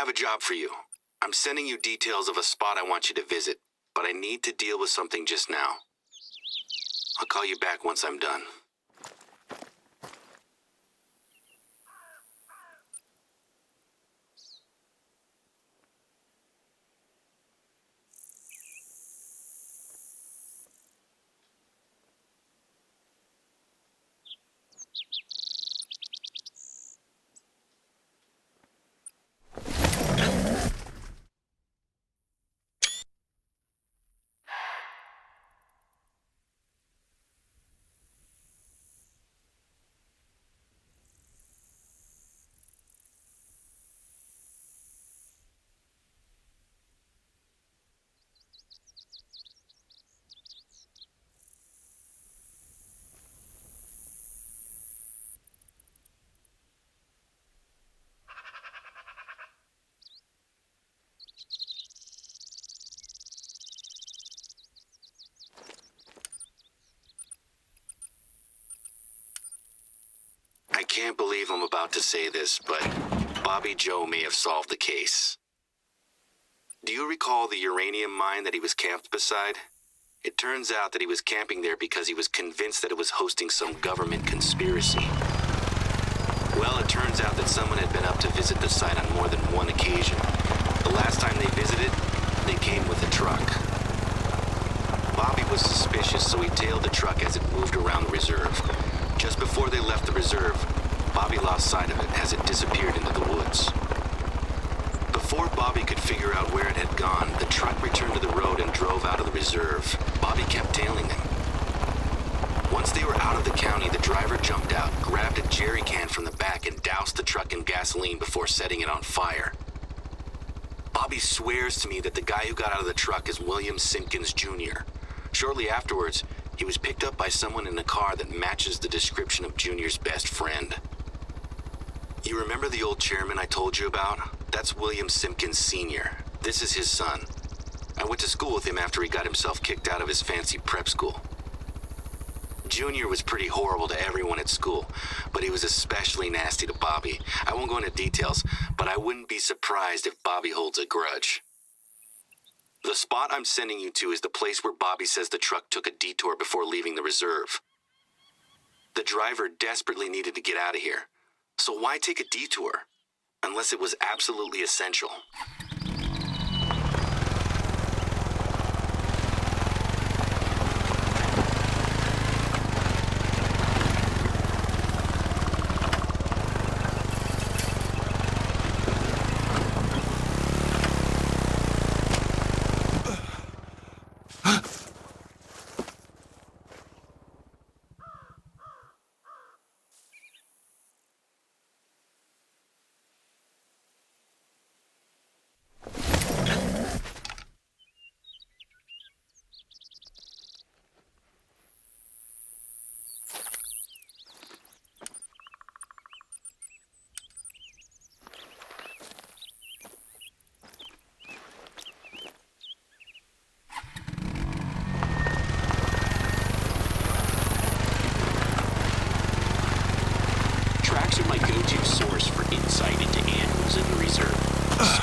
have a job for you. I'm sending you details of a spot I want you to visit, but I need to deal with something just now. I'll call you back once I'm done. I can't believe I'm about to say this, but Bobby Joe may have solved the case. Do you recall the uranium mine that he was camped beside? It turns out that he was camping there because he was convinced that it was hosting some government conspiracy. Well, it turns out that someone had been up to visit the site on more than one occasion. The last time they visited, they came with a truck. Bobby was suspicious, so he tailed the truck as it moved around the reserve. Just before they left the reserve, Bobby lost sight of it as it disappeared into the woods. Before Bobby could figure out where it had gone, the truck returned to the road and drove out of the reserve. Bobby kept tailing them. Once they were out of the county, the driver jumped out, grabbed a jerry can from the back, and doused the truck in gasoline before setting it on fire. Bobby swears to me that the guy who got out of the truck is William Simpkins Jr. Shortly afterwards, he was picked up by someone in a car that matches the description of Junior's best friend. You remember the old chairman I told you about? That's William Simpkins Sr. This is his son. I went to school with him after he got himself kicked out of his fancy prep school. Junior was pretty horrible to everyone at school, but he was especially nasty to Bobby. I won't go into details, but I wouldn't be surprised if Bobby holds a grudge. The spot I'm sending you to is the place where Bobby says the truck took a detour before leaving the reserve. The driver desperately needed to get out of here, so why take a detour? Unless it was absolutely essential. Tracks are my go-to source for insight into animals in the reserve.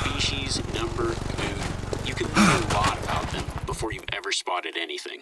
Species, number, mood. You can learn a lot about them before you've ever spotted anything.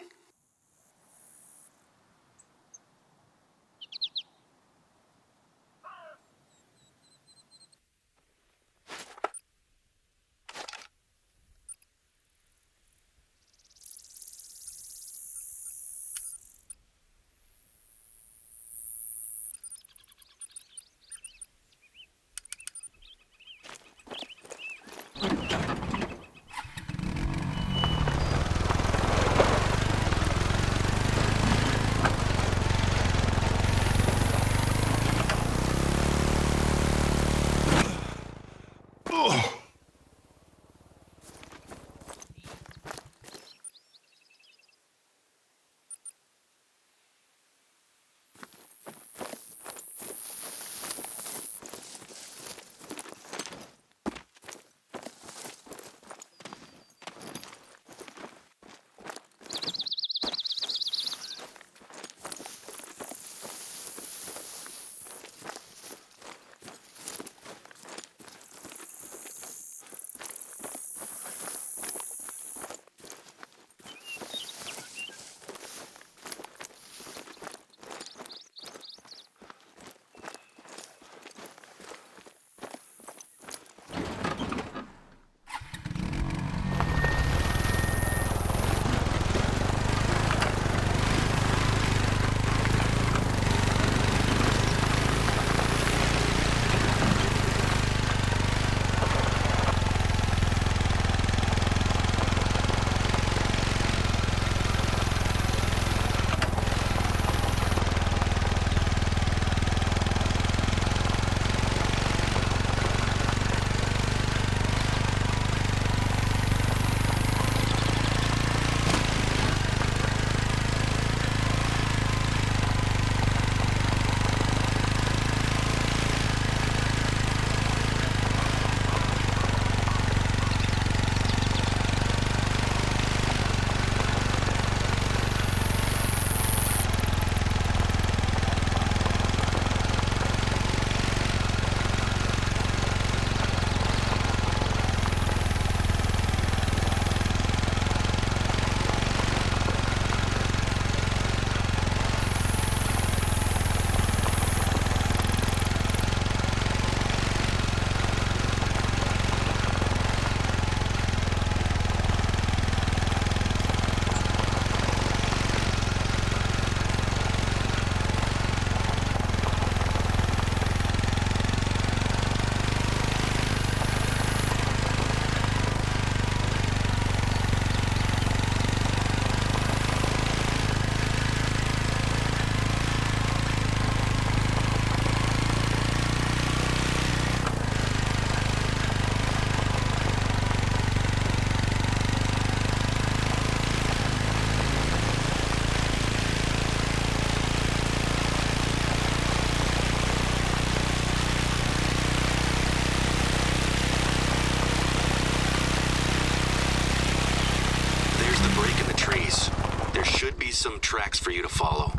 tracks for you to follow.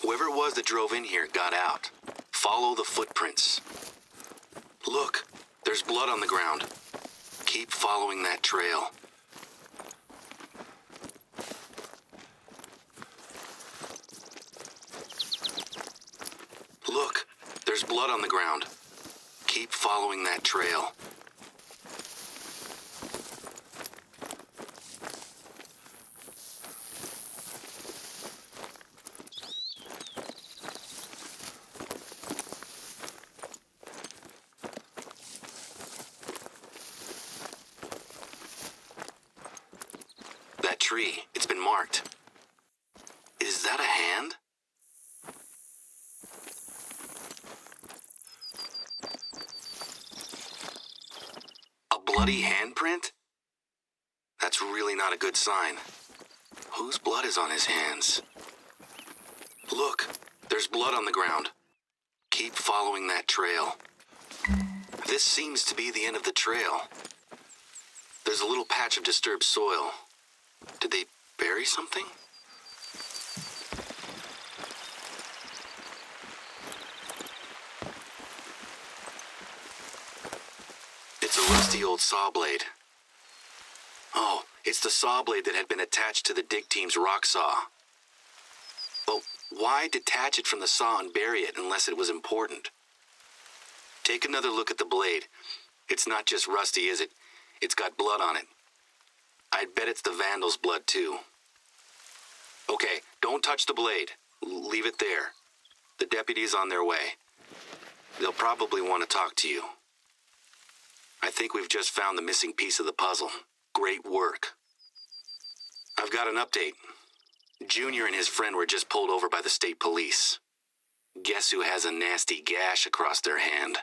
Whoever it was that drove in here got out. Follow the footprints. Look, there's blood on the ground. Keep following that trail. Look, there's blood on the ground. Keep following that trail. That tree, it's been marked. Is that a hand? A bloody handprint? That's really not a good sign. Whose blood is on his hands? Look, there's blood on the ground. Keep following that trail. This seems to be the end of the trail. There's a little patch of disturbed soil. Did they bury something? It's a rusty old saw blade. Oh, it's the saw blade that had been attached to the dig team's rock saw. But why detach it from the saw and bury it unless it was important? Take another look at the blade. It's not just rusty, is it? It's got blood on it. I'd bet it's the vandal's blood, too. Okay, don't touch the blade. Leave it there. The deputy's on their way. They'll probably want to talk to you. I think we've just found the missing piece of the puzzle. Great work. I've got an update. Junior and his friend were just pulled over by the state police. Guess who has a nasty gash across their hand?